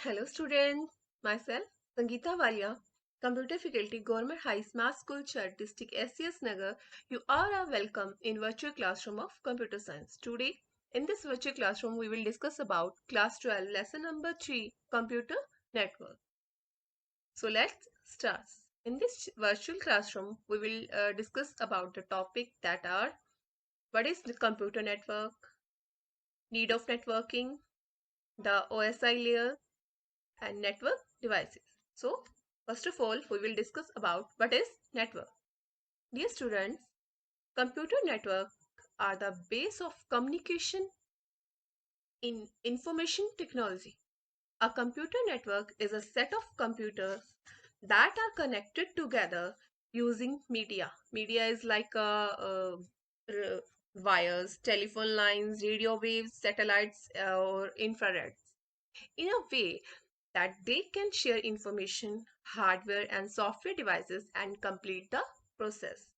Hello students, myself Sangeeta Walia, Computer Faculty, Government High Smart School Church District SCS Nagar. You are welcome in virtual classroom of Computer Science. Today, in this virtual classroom, we will discuss about Class 12 lesson number 3, Computer Network. So let's start. In this virtual classroom, we will discuss about the topic that are what is the computer network, need of networking, the OSI layer, and network devices. So, first of all, we will discuss about what is network. Dear students, computer network are the base of communication in information technology. A computer network is a set of computers that are connected together using media. Media is like wires, telephone lines, radio waves, satellites, or infrared. In a way that they can share information, hardware, and software devices and complete the process.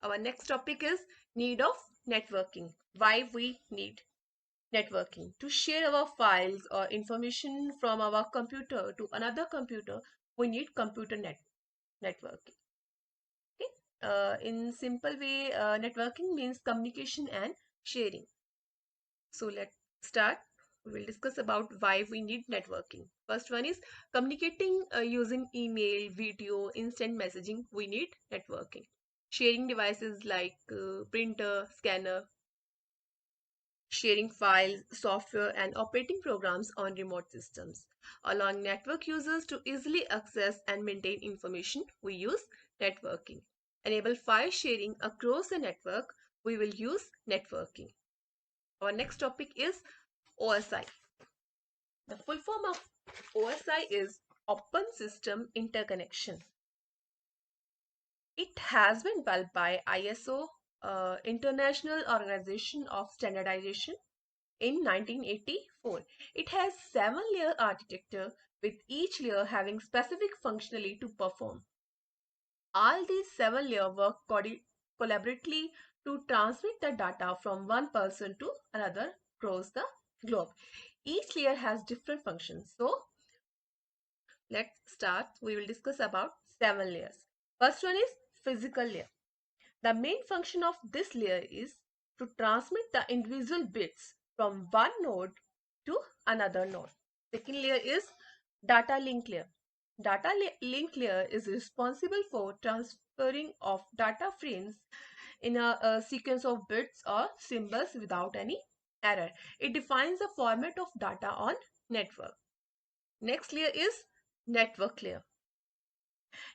Our next topic is need of networking. Why we need networking. To share our files or information from our computer to another computer, we need computer networking. Okay? In simple way, networking means communication and sharing. So let's start. We will discuss about why we need networking. First one is communicating using email, video, instant messaging. We need networking. Sharing devices like printer, scanner, sharing files, software, and operating programs on remote systems. Allowing network users to easily access and maintain information, we use networking. Enable file sharing across the network, we will use networking. Our next topic is OSI. The full form of OSI is Open System Interconnection. It has been developed by ISO, International Organization of Standardization, in 1984. It has 7-layer architecture with each layer having specific functionality to perform. All these 7 layers work collaboratively to transmit the data from one person to another across the globe. Each layer has different functions. So let's start. We will discuss about 7 layers. First one is physical layer. The main function of this layer is to transmit the individual bits from one node to another node. Second layer is data link layer. Link layer is responsible for transferring of data frames in a sequence of bits or symbols without any error. It defines the format of data on network. Next layer is network layer.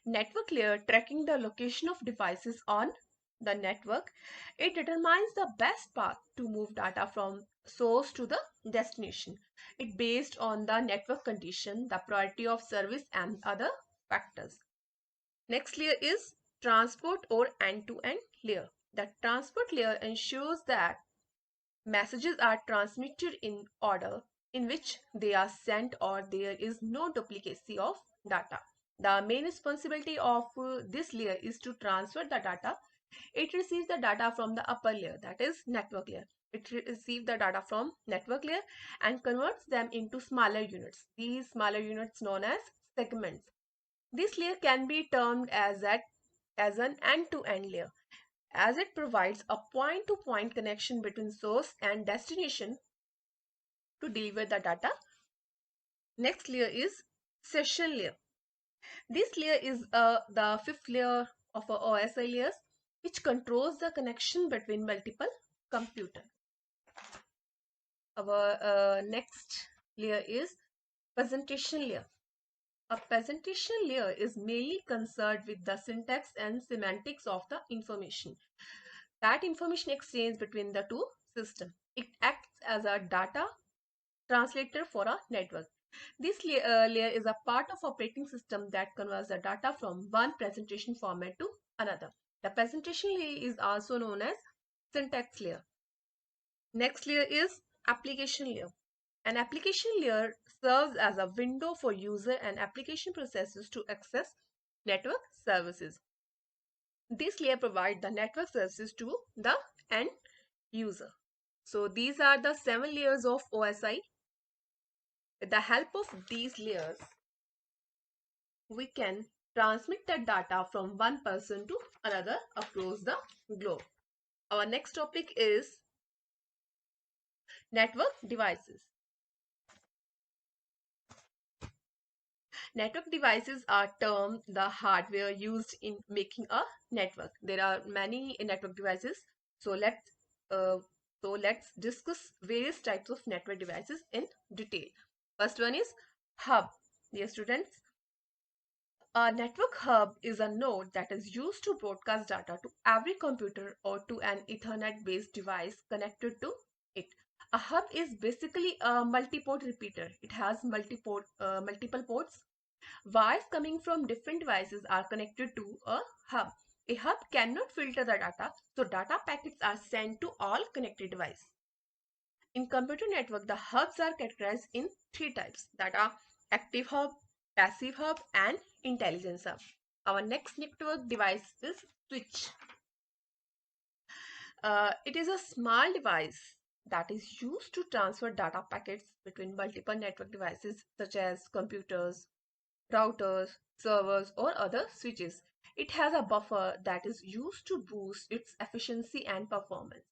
Network layer tracking the location of devices on the network. It determines the best path to move data from source to the destination. It based on the network condition, the priority of service and other factors. Next layer is transport or end-to-end layer. The transport layer ensures that messages are transmitted in order in which they are sent or there is no duplicacy of data. The main responsibility of this layer is to transfer the data. It receives the data from the upper layer, that is network layer. It receives the data from network layer and converts them into smaller units. These smaller units known as segments. This layer can be termed as an end-to-end layer, as it provides a point-to-point connection between source and destination to deliver the data. Next layer is session layer. This layer is the fifth layer of our OSI layers, which controls the connection between multiple computers. Our next layer is presentation layer. A presentation layer is mainly concerned with the syntax and semantics of the information. That information exchange between the two systems. It acts as a data translator for a network. This layer is a part of operating system that converts the data from one presentation format to another. The presentation layer is also known as syntax layer. Next layer is application layer. An application layer serves as a window for user and application processes to access network services. This layer provides the network services to the end user. So these are the 7 layers of OSI. With the help of these layers, we can transmit the data from one person to another across the globe. Our next topic is network devices. Network devices are termed the hardware used in making a network. There are many network devices. So let's uh, let's discuss various types of network devices in detail. First one is hub. Dear students, a network hub is a node that is used to broadcast data to every computer or to an Ethernet-based device connected to it. A hub is basically a multi-port repeater. It has multiple ports. Wires coming from different devices are connected to a hub. A hub cannot filter the data, so data packets are sent to all connected devices. In computer network, the hubs are categorized in three types, that are active hub, passive hub, and intelligence hub. Our next network device is switch. It is a small device that is used to transfer data packets between multiple network devices such as computers, routers, servers, or other switches. It has a buffer that is used to boost its efficiency and performance.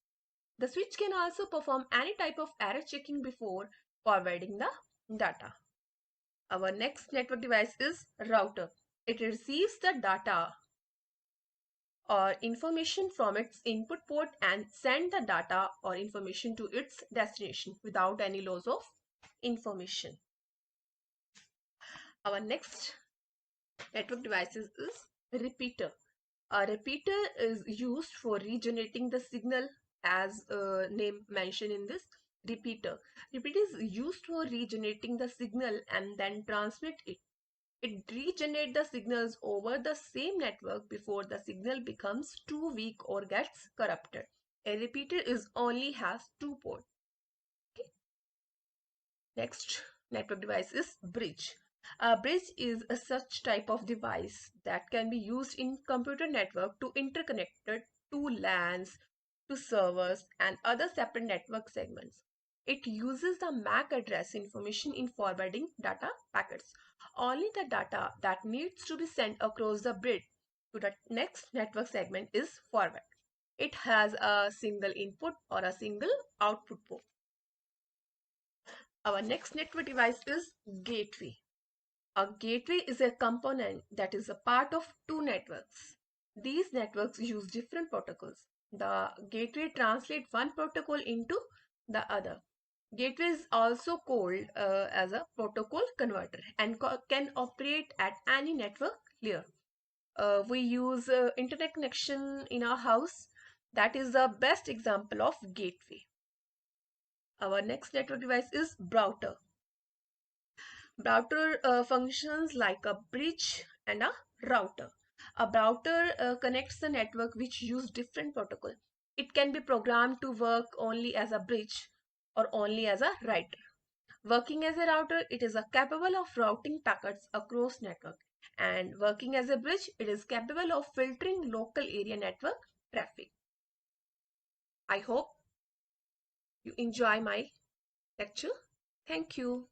The switch can also perform any type of error checking before forwarding the data. Our next network device is router. It receives the data or information from its input port and send the data or information to its destination without any loss of information. Our next network devices is repeater. A repeater is used for regenerating the signal, as name mentioned in this repeater. Repeater is used for regenerating the signal and then transmit it. It regenerates the signals over the same network before the signal becomes too weak or gets corrupted. A repeater is only has two ports. Okay. Next network device is bridge. A bridge is a such type of device that can be used in computer network to interconnect two LANs, to servers and other separate network segments. It uses the MAC address information in forwarding data packets. Only the data that needs to be sent across the bridge to the next network segment is forwarded. It has a single input or a single output port. Our next network device is gateway. A gateway is a component that is a part of two networks. These networks use different protocols. The gateway translates one protocol into the other. Gateway is also called as a protocol converter and can operate at any network layer. We use internet connection in our house. That is the best example of gateway. Our next network device is router. Router functions like a bridge and a router. A router connects the network which use different protocol. It can be programmed to work only as a bridge or only as a router. Working as a router, it is capable of routing packets across network, and working as a bridge, it is capable of filtering local area network traffic. I hope you enjoy my lecture. Thank you.